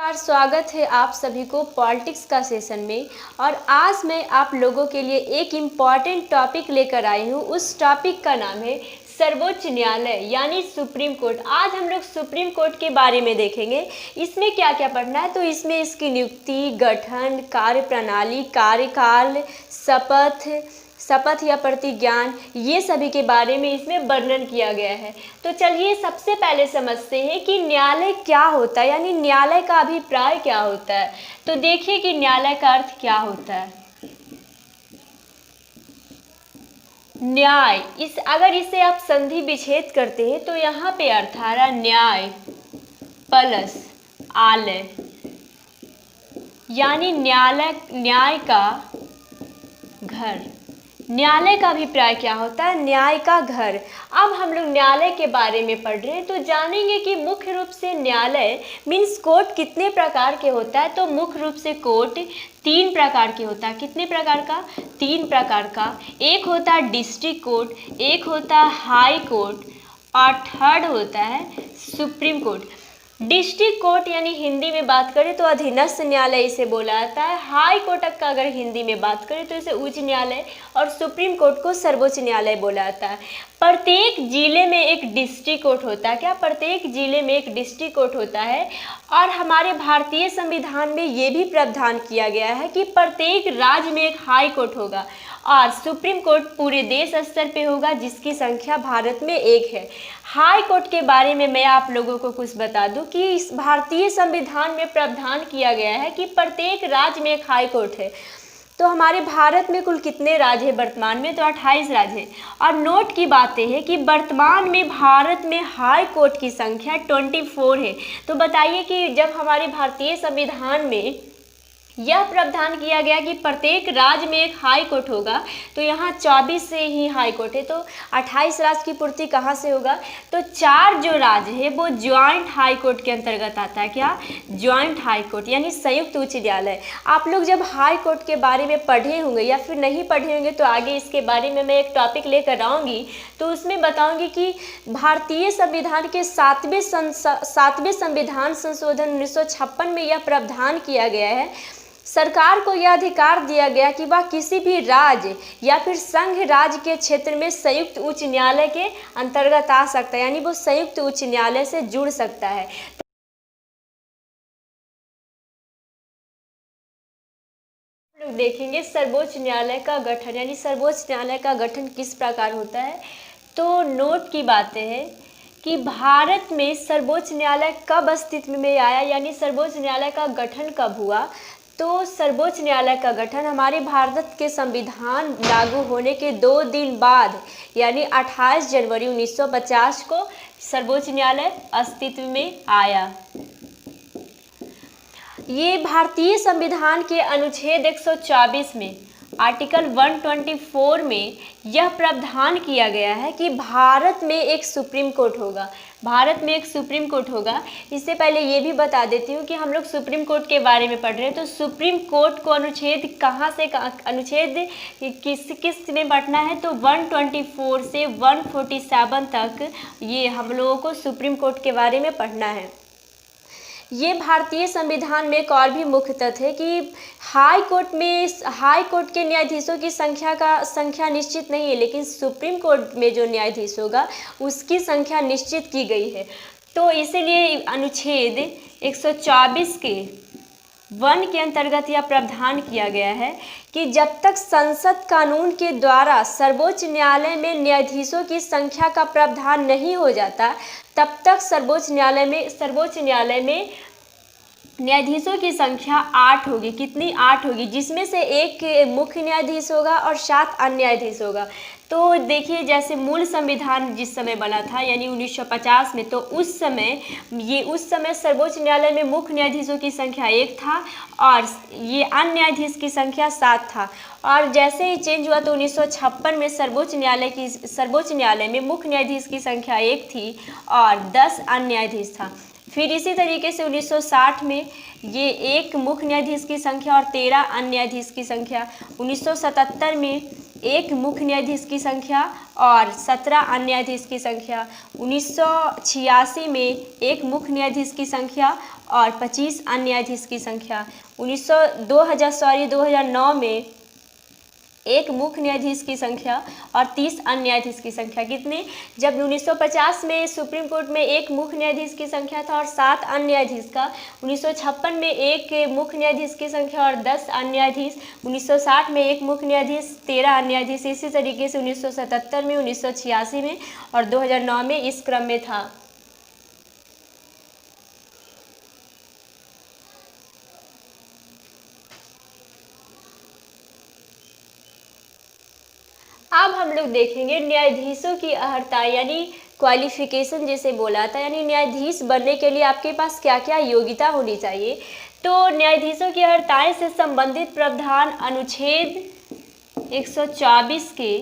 स्वागत है आप सभी को पॉलिटिक्स का सेशन में। और आज मैं आप लोगों के लिए एक इम्पॉर्टेंट टॉपिक लेकर आई हूँ। उस टॉपिक का नाम है सर्वोच्च न्यायालय यानी सुप्रीम कोर्ट। आज हम लोग सुप्रीम कोर्ट के बारे में देखेंगे। इसमें क्या क्या पढ़ना है, तो इसमें इसकी नियुक्ति, गठन, कार्यप्रणाली, कार्यकाल, शपथ या प्रतिज्ञान, ये सभी के बारे में इसमें वर्णन किया गया है। तो चलिए सबसे पहले समझते हैं कि न्यायालय क्या होता है, यानी न्यायालय का अभिप्राय क्या होता है। तो देखिए कि न्यायालय का अर्थ क्या होता है। न्याय, अगर इसे आप संधि विच्छेद करते हैं तो यहाँ पे अर्थ आ रहा न्याय प्लस आलय, यानी न्याय का घर। न्यायालय का अभिप्राय क्या होता है, न्याय का घर। अब हम लोग न्यायालय के बारे में पढ़ रहे हैं तो जानेंगे कि मुख्य रूप से न्यायालय मीन्स कोर्ट कितने प्रकार के होता है। तो मुख्य रूप से कोर्ट 3 प्रकार के होता है। कितने प्रकार का? 3 प्रकार का। एक होता है डिस्ट्रिक्ट कोर्ट, एक होता है हाई कोर्ट और थर्ड होता है सुप्रीम कोर्ट। डिस्ट्रिक्ट कोर्ट यानी हिंदी में बात करें तो अधीनस्थ न्यायालय इसे बोला जाता है। हाई कोर्ट का अगर हिंदी में बात करें तो इसे उच्च न्यायालय, और सुप्रीम कोर्ट को सर्वोच्च न्यायालय बोला जाता है। प्रत्येक जिले में एक डिस्ट्रिक्ट कोर्ट होता है। क्या? प्रत्येक जिले में एक डिस्ट्रिक्ट कोर्ट होता है। और हमारे भारतीय संविधान में ये भी प्रावधान किया गया है कि प्रत्येक राज्य में एक हाई कोर्ट होगा और सुप्रीम कोर्ट पूरे देश स्तर पे होगा, जिसकी संख्या भारत में 1 है। हाई कोर्ट के बारे में मैं आप लोगों को कुछ बता दूं कि इस भारतीय संविधान में प्रावधान किया गया है कि प्रत्येक राज्य में एक हाई कोर्ट है। तो हमारे भारत में कुल कितने राज्य हैं वर्तमान में? तो 28 राज्य हैं। और नोट की बातें हैं कि वर्तमान में भारत में हाई कोर्ट की संख्या 24 है। तो बताइए कि जब हमारे भारतीय संविधान में यह प्रावधान किया गया कि प्रत्येक राज्य में एक हाई कोर्ट होगा, तो यहाँ 24 से ही हाई कोर्ट है। तो 28 राज्य की पूर्ति कहाँ से होगा? तो 4 जो राज्य है वो ज्वाइंट हाई कोर्ट के अंतर्गत आता है। क्या? ज्वाइंट हाई कोर्ट यानी संयुक्त उच्च न्यायालय। आप लोग जब हाई कोर्ट के बारे में पढ़े होंगे या फिर नहीं पढ़े होंगे तो आगे इसके बारे में मैं एक टॉपिक लेकर आऊँगी, तो उसमें बताऊँगी कि भारतीय संविधान के 7वें संविधान संशोधन 1956 में यह प्रावधान किया गया है। सरकार को यह अधिकार दिया गया कि वह किसी भी राज्य या फिर संघ राज्य के क्षेत्र में संयुक्त उच्च न्यायालय के अंतर्गत आ सकता है, यानी वो संयुक्त उच्च न्यायालय से जुड़ सकता है। लोग देखेंगे सर्वोच्च न्यायालय का गठन, यानी सर्वोच्च न्यायालय का गठन किस प्रकार होता है। तो नोट की बातें हैं कि भारत में सर्वोच्च न्यायालय कब अस्तित्व में आया, यानी सर्वोच्च न्यायालय का गठन कब हुआ। तो सर्वोच्च न्यायालय का गठन हमारे भारत के संविधान लागू होने के 2 दिन बाद, यानी 28 जनवरी 1950 को सर्वोच्च न्यायालय अस्तित्व में आया। ये भारतीय संविधान के अनुच्छेद 124 में आर्टिकल 124 में यह प्रावधान किया गया है कि भारत में एक सुप्रीम कोर्ट होगा। भारत में एक सुप्रीम कोर्ट होगा। इससे पहले ये भी बता देती हूँ कि हम लोग सुप्रीम कोर्ट के बारे में पढ़ रहे हैं, तो सुप्रीम कोर्ट को अनुच्छेद कहाँ से अनुच्छेद किस में पढ़ना है, तो 124 से 147 तक ये हम लोगों को सुप्रीम कोर्ट के बारे में पढ़ना है। ये भारतीय संविधान में एक और भी मुख्य तथ्य है कि हाई कोर्ट के न्यायाधीशों की संख्या निश्चित नहीं है, लेकिन सुप्रीम कोर्ट में जो न्यायाधीश होगा उसकी संख्या निश्चित की गई है। तो इसीलिए अनुच्छेद 124 के 1 के अंतर्गत यह प्रावधान किया गया है कि जब तक संसद कानून के द्वारा सर्वोच्च न्यायालय में न्यायाधीशों की संख्या का प्रावधान नहीं हो जाता, तब तक सर्वोच्च न्यायालय में न्यायाधीशों की संख्या 8 होगी। कितनी? 8 होगी, जिसमें से 1 मुख्य न्यायाधीश होगा और 7 अन्य न्यायाधीश होगा। तो देखिए जैसे मूल संविधान जिस समय बना था यानी 1950 में, तो उस समय सर्वोच्च न्यायालय में मुख्य न्यायाधीशों की संख्या 1 था और ये अन्य न्यायाधीश की संख्या 7 था। और जैसे ही चेंज हुआ तो 1956 में सर्वोच्च न्यायालय में मुख्य न्यायाधीश की संख्या 1 थी और 10 अन्य न्यायाधीश था। फिर इसी तरीके से 1960 में ये 1 मुख्य न्यायाधीश की संख्या और 13 अन्य न्यायाधीश की संख्या। 1977 में 1 मुख्य न्यायाधीश की संख्या और 17 अन्य न्यायाधीश की संख्या। 1986 में 1 मुख्य न्यायाधीश की संख्या और 25 अन्य न्यायाधीश की संख्या। 2009 में एक मुख्य न्यायाधीश की संख्या और 30 अन्य न्यायाधीश की संख्या। कितने? जब 1950 में सुप्रीम कोर्ट में एक मुख्य न्यायाधीश की संख्या था और 7 अन्य न्यायाधीश का। 1956 में एक मुख्य न्यायाधीश की संख्या और 10 अन्य न्यायाधीश। 1960 में एक मुख्य न्यायाधीश, 13 अन्य न्यायाधीश। इसी तरीके से 1977 में, 1986 में और 2009 में इस क्रम में था। अब हम लोग देखेंगे न्यायाधीशों की अर्हता यानी क्वालिफिकेशन जिसे बोला था, यानी न्यायाधीश बनने के लिए आपके पास क्या क्या योग्यता होनी चाहिए। तो न्यायाधीशों की अर्हताएं से संबंधित प्रावधान अनुच्छेद 124 के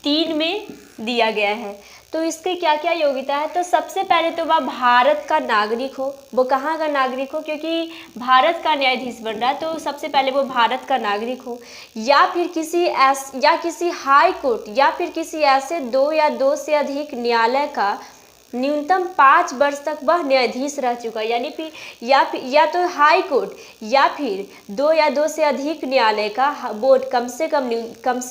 3 में दिया गया है। तो इसकी क्या क्या योग्यता है? तो सबसे पहले तो वह भारत का नागरिक हो। वो कहाँ का नागरिक हो? क्योंकि भारत का न्यायाधीश बन रहा है तो सबसे पहले वो भारत का नागरिक हो, या फिर किसी हाई कोर्ट या फिर किसी ऐसे 2 या 2 से अधिक न्यायालय का न्यूनतम 5 वर्ष तक वह न्यायाधीश रह चुका, यानी फिर या तो हाई कोर्ट या फिर 2 या 2 से अधिक न्यायालय का बोर्ड कम से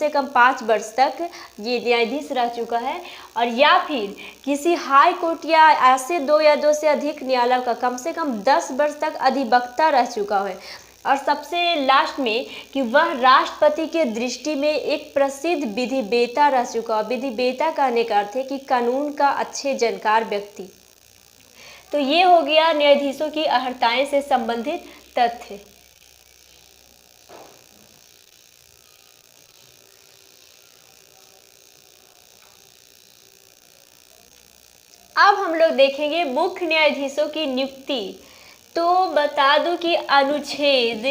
कम 5 वर्ष तक ये न्यायाधीश रह चुका है, और या फिर किसी हाई कोर्ट या ऐसे 2 या 2 से अधिक न्यायालय का कम से कम 10 वर्ष तक अधिवक्ता रह चुका है। और सबसे लास्ट में कि वह राष्ट्रपति के दृष्टि में एक प्रसिद्ध विधिवेत्ता रह चुका। विधिवेत्ता कहने का अर्थ है कि कानून का अच्छे जानकार व्यक्ति। तो ये हो गया न्यायाधीशों की अर्हताएं से संबंधित तथ्य। अब हम लोग देखेंगे मुख्य न्यायाधीशों की नियुक्ति। तो बता दूं कि अनुच्छेद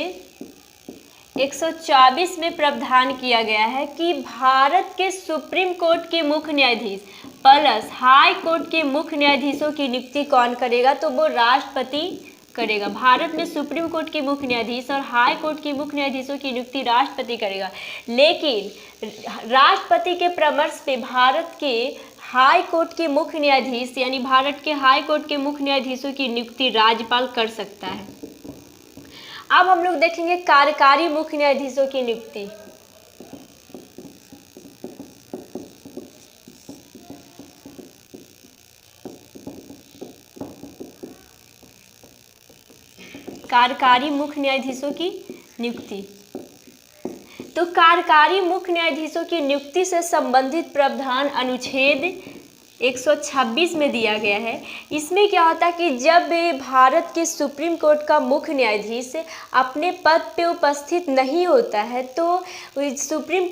124 में प्रावधान किया गया है कि भारत के सुप्रीम कोर्ट के मुख्य न्यायाधीश प्लस हाई कोर्ट के मुख्य न्यायाधीशों की नियुक्ति कौन करेगा? तो वो राष्ट्रपति करेगा। भारत में सुप्रीम कोर्ट के मुख्य न्यायाधीश और हाई कोर्ट के मुख्य न्यायाधीशों की नियुक्ति राष्ट्रपति करेगा, लेकिन राष्ट्रपति के परामर्श पे भारत के हाई कोर्ट के मुख्य न्यायाधीश यानी भारत के हाई कोर्ट के मुख्य न्यायाधीशों की नियुक्ति राज्यपाल कर सकता है। अब हम लोग देखेंगे कार्यकारी मुख्य न्यायाधीशों की नियुक्ति। कार्यकारी मुख्य न्यायाधीशों की नियुक्ति। तो कार्यकारी मुख्य न्यायाधीशों की नियुक्ति से संबंधित प्रावधान अनुच्छेद 126 में दिया गया है। इसमें क्या होता है कि जब भारत के सुप्रीम कोर्ट का मुख्य न्यायाधीश अपने पद पे उपस्थित नहीं होता है तो सुप्रीम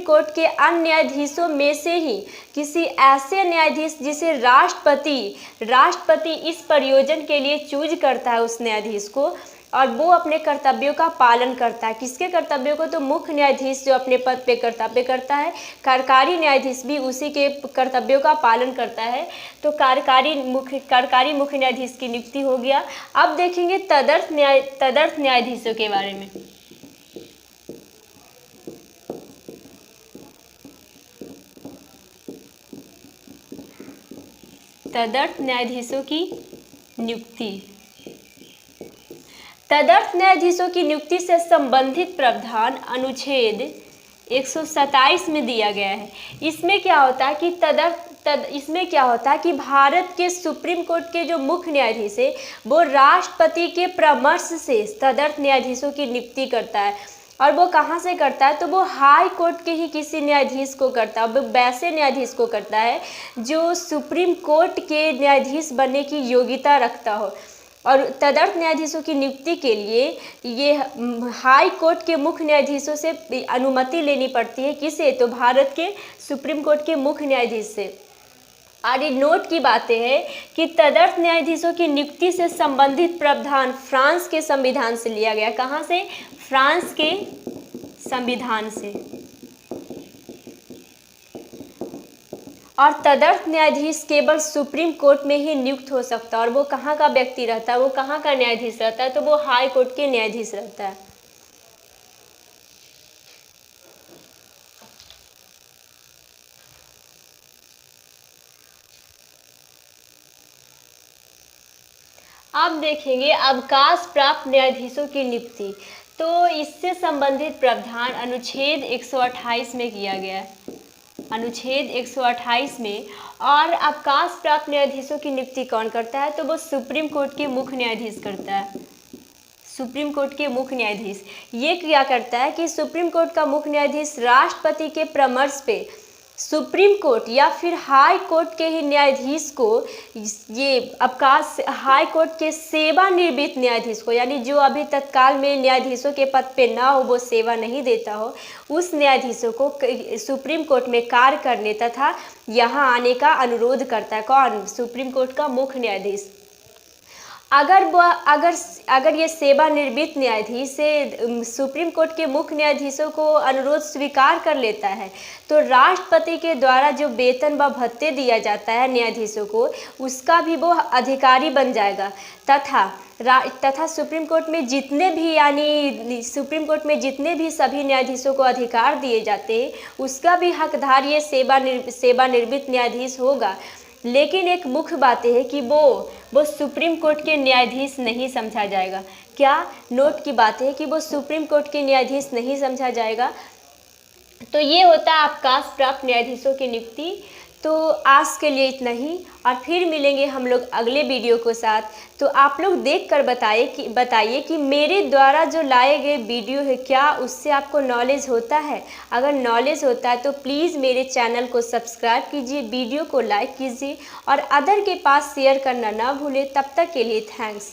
कोर्ट के अन्य न्यायाधीशों में से ही किसी ऐसे न्यायाधीश जिसे राष्ट्रपति इस प्रयोजन के लिए चूज करता है उस न्यायाधीश को, और वो अपने कर्तव्यों का पालन करता है। किसके कर्तव्यों को? तो मुख्य न्यायाधीश जो अपने पद पे कर्तव्य करता है, कार्यकारी न्यायाधीश भी उसी के कर्तव्यों का पालन करता है। तो कार्यकारी मुख्य न्यायाधीश की नियुक्ति हो गया। अब देखेंगे तदर्थ न्यायाधीशों के बारे में। तदर्थ न्यायाधीशों की नियुक्ति। तदर्थ न्यायाधीशों की नियुक्ति से संबंधित प्रावधान अनुच्छेद 127 में दिया गया है। इसमें क्या होता है कि भारत के सुप्रीम कोर्ट के जो मुख्य न्यायाधीश है वो राष्ट्रपति के परामर्श से तदर्थ न्यायाधीशों की नियुक्ति करता है। और वो कहाँ से करता है? तो वो हाई कोर्ट के ही किसी न्यायाधीश को करता है। वो वैसे न्यायाधीश को करता है जो सुप्रीम कोर्ट के न्यायाधीश बनने की योग्यता रखता हो। और तदर्थ न्यायाधीशों की नियुक्ति के लिए ये हाई कोर्ट के मुख्य न्यायाधीशों से अनुमति लेनी पड़ती है। किसे? तो भारत के सुप्रीम कोर्ट के मुख्य न्यायाधीश से। और ये नोट की बातें हैं कि तदर्थ न्यायाधीशों की नियुक्ति से संबंधित प्रावधान फ्रांस के संविधान से लिया गया। कहाँ से? फ्रांस के संविधान से। और तदर्थ न्यायाधीश केवल सुप्रीम कोर्ट में ही नियुक्त हो सकता है। और वो कहाँ का व्यक्ति रहता है? वो कहाँ का न्यायाधीश रहता है? तो वो हाई कोर्ट के न्यायाधीश रहता है। अब देखेंगे अवकाश प्राप्त न्यायाधीशों की नियुक्ति। तो इससे संबंधित प्रावधान अनुच्छेद 128 में किया गया है, अनुच्छेद 128 में। और अवकाश प्राप्त न्यायाधीशों की नियुक्ति कौन करता है? तो वो सुप्रीम कोर्ट के मुख्य न्यायाधीश करता है। सुप्रीम कोर्ट के मुख्य न्यायाधीश ये क्या करता है कि सुप्रीम कोर्ट का मुख्य न्यायाधीश राष्ट्रपति के परामर्श पे सुप्रीम कोर्ट या फिर हाई कोर्ट के ही न्यायाधीश को, ये अवकाश हाई कोर्ट के सेवानिवृत्त न्यायाधीश को, यानी जो अभी तत्काल में न्यायाधीशों के पद पे ना हो, वो सेवा नहीं देता हो, उस न्यायाधीशों को सुप्रीम कोर्ट में कार्य करने तथा यहाँ आने का अनुरोध करता है। कौन? सुप्रीम कोर्ट का मुख्य न्यायाधीश। अगर ये सेवानिवृत्त न्यायाधीश से सुप्रीम कोर्ट के मुख्य न्यायाधीशों को अनुरोध स्वीकार कर लेता है, तो राष्ट्रपति के द्वारा जो वेतन व भत्ते दिया जाता है न्यायाधीशों को, उसका भी वो अधिकारी बन जाएगा। तथा सुप्रीम कोर्ट में जितने भी, यानी सुप्रीम कोर्ट में जितने भी सभी न्यायाधीशों को अधिकार दिए जाते हैं, उसका भी हकदार ये सेवानिवृत्त न्यायाधीश होगा। लेकिन एक मुख्य बात है कि वो सुप्रीम कोर्ट के न्यायाधीश नहीं समझा जाएगा। क्या? नोट की बात है कि वो सुप्रीम कोर्ट के न्यायाधीश नहीं समझा जाएगा। तो ये होता है अवकाश प्राप्त न्यायाधीशों की नियुक्ति। तो आज के लिए इतना ही, और फिर मिलेंगे हम लोग अगले वीडियो के साथ। तो आप लोग देखकर बताइए कि मेरे द्वारा जो लाए गए वीडियो है, क्या उससे आपको नॉलेज होता है? अगर नॉलेज होता है तो प्लीज़ मेरे चैनल को सब्सक्राइब कीजिए, वीडियो को लाइक कीजिए और अदर के पास शेयर करना ना भूलें। तब तक के लिए थैंक्स।